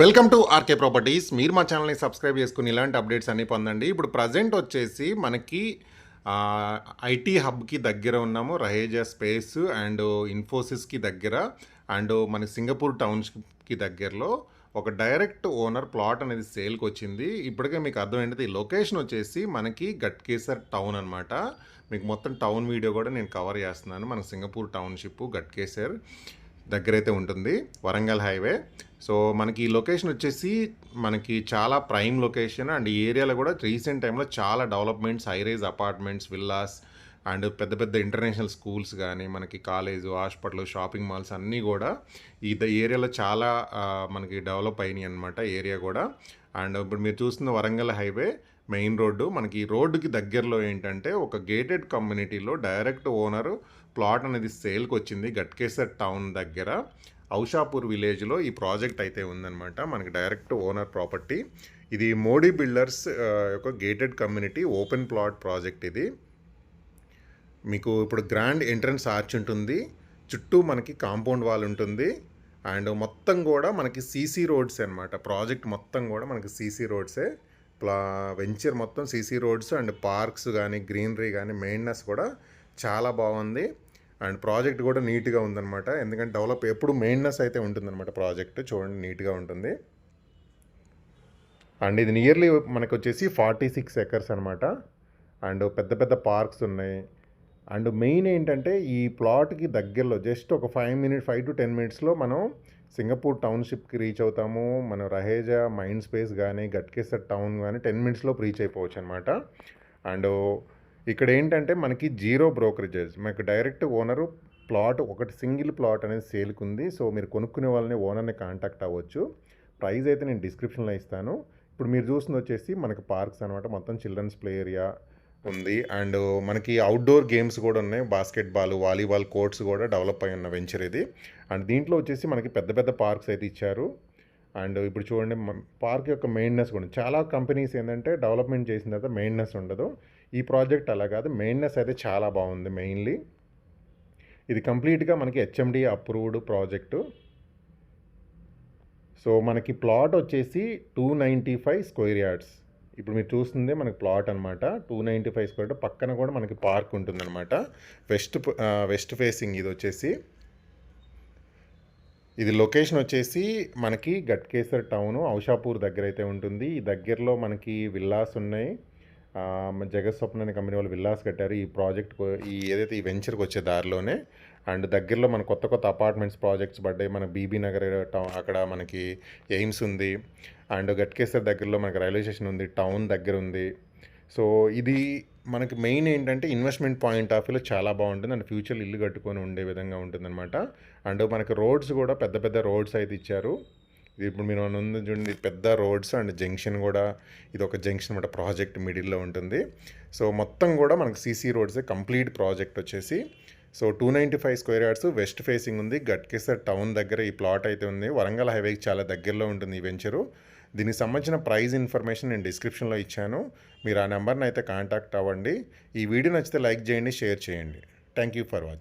Welcome to RK properties. మీరు మా ఛానల్ని సబ్స్క్రైబ్ చేసుకుని ఇలాంటి అప్డేట్స్ అన్నీ పొందండి. ఇప్పుడు ప్రజెంట్ వచ్చేసి మనకి ఐటీ హబ్కి దగ్గర ఉన్నాము, రహేజా స్పేస్ అండ్ ఇన్ఫోసిస్కి దగ్గర అండ్ మన సింగపూర్ టౌన్స్కి దగ్గరలో ఒక డైరెక్ట్ ఓనర్ ప్లాట్ అనేది సేల్కి వచ్చింది. ఇప్పటికే మీకు అర్థమైంది. ఈ లొకేషన్ వచ్చేసి మనకి గట్కేసర్ టౌన్ అనమాట. మీకు మొత్తం టౌన్ వీడియో కూడా నేను కవర్ చేస్తున్నాను. మన సింగపూర్ టౌన్షిప్ గట్కేసర్ దగ్గరైతే ఉంటుంది, వరంగల్ హైవే. సో మనకి ఈ లొకేషన్ వచ్చేసి మనకి చాలా ప్రైమ్ లొకేషన్ అండ్ ఈ ఏరియాలో కూడా రీసెంట్ టైంలో చాలా developments, high-rise apartments, villas and పెద్ద పెద్ద ఇంటర్నేషనల్ స్కూల్స్ కానీ మనకి కాలేజు, హాస్పిటల్, షాపింగ్ మాల్స్ అన్నీ కూడా ఈ ఏరియాలో చాలా మనకి డెవలప్ అయినాయి అనమాట ఏరియా కూడా. అండ్ ఇప్పుడు మీరు చూస్తున్న వరంగల్ హైవే మెయిన్ రోడ్డు, మనకి ఈ రోడ్డుకి దగ్గరలో ఏంటంటే ఒక గేటెడ్ కమ్యూనిటీలో డైరెక్ట్ ఓనరు ప్లాట్ అనేది సేల్కి వచ్చింది గట్కేసర్ టౌన్ దగ్గర ఔషాపూర్ విలేజ్లో ఈ ప్రాజెక్ట్ అయితే ఉందన్నమాట. మనకి డైరెక్ట్ ఓనర్ ప్రాపర్టీ ఇది. మోడీ బిల్డర్స్ యొక్క gated community open plot project ఇది. మీకు ఇప్పుడు గ్రాండ్ ఎంట్రన్స్ ఆర్చ్ ఉంటుంది, చుట్టూ మనకి కాంపౌండ్ వాల్ ఉంటుంది అండ్ మొత్తం కూడా మనకి సీసీ రోడ్స్ అనమాట. ప్రాజెక్ట్ మొత్తం కూడా మనకి సీసీ రోడ్సే. వెంచర్ మొత్తం సీసీ రోడ్స్ అండ్ పార్క్స్ కానీ గ్రీనరీ కానీ మెయింటెనెన్స్ కూడా చాలా బాగుంది అండ్ ప్రాజెక్ట్ కూడా నీట్గా ఉందన్నమాట. ఎందుకంటే డెవలప్ ఎప్పుడు మెయింటెనెన్స్ అయితే ఉంటుందన్నమాట. ప్రాజెక్ట్ చూడండి నీట్గా ఉంటుంది అండ్ ఇది నియర్లీ మనకు వచ్చేసి 46 ఎకర్స్ అనమాట. అండ్ పెద్ద పెద్ద పార్క్స్ ఉన్నాయి అండ్ మెయిన్ ఏంటంటే ఈ ప్లాట్కి దగ్గరలో జస్ట్ ఒక 5 to 10 మినిట్స్లో మనం సింగపూర్ టౌన్షిప్కి రీచ్ అవుతాము. మనం రహేజా మైండ్ స్పేస్ కానీ గట్కేసర్ టౌన్ కానీ 10 మినిట్స్లో రీచ్ అయిపోవచ్చు అనమాట. అండ్ ఇక్కడ ఏంటంటే మనకి జీరో బ్రోకరేజెస్, మనకు డైరెక్ట్ ఓనరు ప్లాట్ ఒకటి సింగిల్ ప్లాట్ అనేది సేల్కి ఉంది. సో మీరు కొనుక్కునే వాళ్ళని ఓనర్ని కాంటాక్ట్ అవ్వచ్చు. ప్రైస్ అయితే నేను డిస్క్రిప్షన్లో ఇస్తాను. ఇప్పుడు మీరు చూస్తుంది వచ్చేసి మనకి పార్క్స్ అనమాట, మొత్తం చిల్డ్రన్స్ ప్లే ఏరియా ఉంది అండ్ మనకి అవుట్డోర్ గేమ్స్ కూడా ఉన్నాయి. బాస్కెట్బాల్, వాలీబాల్ కోర్ట్స్ కూడా డెవలప్ అయి ఉన్న వెంచర్ ఇది. అండ్ దీంట్లో వచ్చేసి మనకి పెద్ద పెద్ద పార్క్స్ అయితే ఇచ్చారు. అండ్ ఇప్పుడు చూడండి పార్క్ యొక్క మెయింటెనెన్స్ కూడా చాలా కంపెనీస్ ఏంటంటే డెవలప్మెంట్ చేసిన తర్వాత మెయింటెనెన్స్ ఉండదు. ఈ ప్రాజెక్ట్ అలా కాదు, మెయింటెనెన్స్ అయితే చాలా బాగుంది. మెయిన్లీ ఇది కంప్లీట్గా మనకి హెచ్ఎండి అప్రూవ్డ్ ప్రాజెక్టు. సో మనకి ప్లాట్ వచ్చేసి 295 స్క్వేర్ యార్డ్స్. ఇప్పుడు మీరు చూస్తుంది మనకి ప్లాట్ అనమాట, 295 స్క్వేర్. పక్కన కూడా మనకి పార్క్ ఉంటుందన్నమాట. వెస్ట్ ఫేసింగ్ ఇది వచ్చేసి. ఇది లొకేషన్ వచ్చేసి మనకి గట్కేసర్ టౌన్ ఔషాపూర్ దగ్గర అయితే ఉంటుంది. ఈ దగ్గరలో మనకి విల్లాస్ ఉన్నాయి. జగస్వప్న అనే కంపెనీ వాళ్ళు విల్లాస్ కట్టారు ఈ ప్రాజెక్ట్, ఈ ఏదైతే ఈ వెంచర్కి వచ్చే దారిలోనే. అండ్ దగ్గరలో మన కొత్త కొత్త అపార్ట్మెంట్స్ ప్రాజెక్ట్స్ పడ్డాయి. మన బీబీ నగర్ టౌన్ అక్కడ మనకి ఎయిమ్స్ ఉంది అండ్ గట్కేసర్ దగ్గరలో మనకి రైల్వే స్టేషన్ ఉంది, టౌన్ దగ్గర ఉంది. సో ఇది మనకి మెయిన్ ఏంటంటే ఇన్వెస్ట్మెంట్ పాయింట్ ఆఫ్ వ్యూలో చాలా బాగుంటుంది అండ్ ఫ్యూచర్లో ఇల్లు కట్టుకొని ఉండే విధంగా ఉంటుందన్నమాట. అండ్ మనకి రోడ్స్ కూడా పెద్ద పెద్ద రోడ్స్ అయితే ఇచ్చారు. ఇది ఇప్పుడు మీరు ముందు చూడండి పెద్ద రోడ్స్ అండ్ జంక్షన్ కూడా, ఇది ఒక జంక్షన్ అనమాట, ప్రాజెక్ట్ మిడిల్లో ఉంటుంది. సో మొత్తం కూడా మనకి సీసీ రోడ్సే కంప్లీట్ ప్రాజెక్ట్ వచ్చేసి. So 295 square yards, west facing ఉంది, గట్కేసర్ టౌన్ దగ్గర ఈ ప్లాట్ అయితే ఉంది. వరంగల్ హైవేకి చాలా దగ్గరలో ఉంటుంది ఈ వెంచరు. దీనికి సంబంధించిన ప్రైస్ ఇన్ఫర్మేషన్ నేను డిస్క్రిప్షన్లో ఇచ్చాను. మీరు ఆ నెంబర్ని అయితే కాంటాక్ట్ అవ్వండి. ఈ వీడియో నచ్చితే లైక్ చేయండి, షేర్ చేయండి. Thank you for watching.